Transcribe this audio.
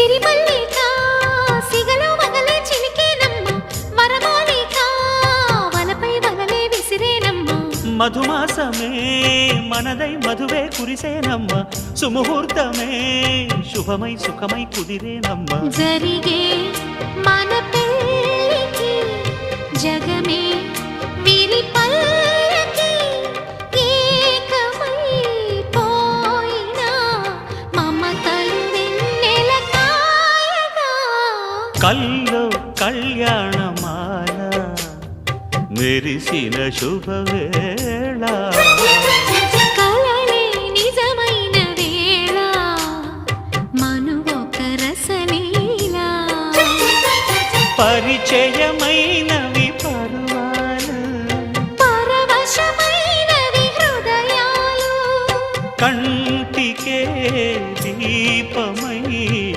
సిరిమల్లిక సిగలో వగలే చిలికేనమ్మ వరమాలిక వలపై వగలే విసిరేనమ్మ మధుమాసమే మనదై మధువే కురిసేనమ్మ సుముహూర్తమే శుభమై సుఖమై కుదిరేనమ్మ జరిగే మన పెళ్ళికి జగమే వీరి పల్లకి ఏకమై పోయినా మమతలు వెన్నెల కాయగా కల్లో కళ్యాణమాల మెరిసిన శుభవేళ కలలే నిజమైన వేళ మనువొక రసలీల పరిచయమై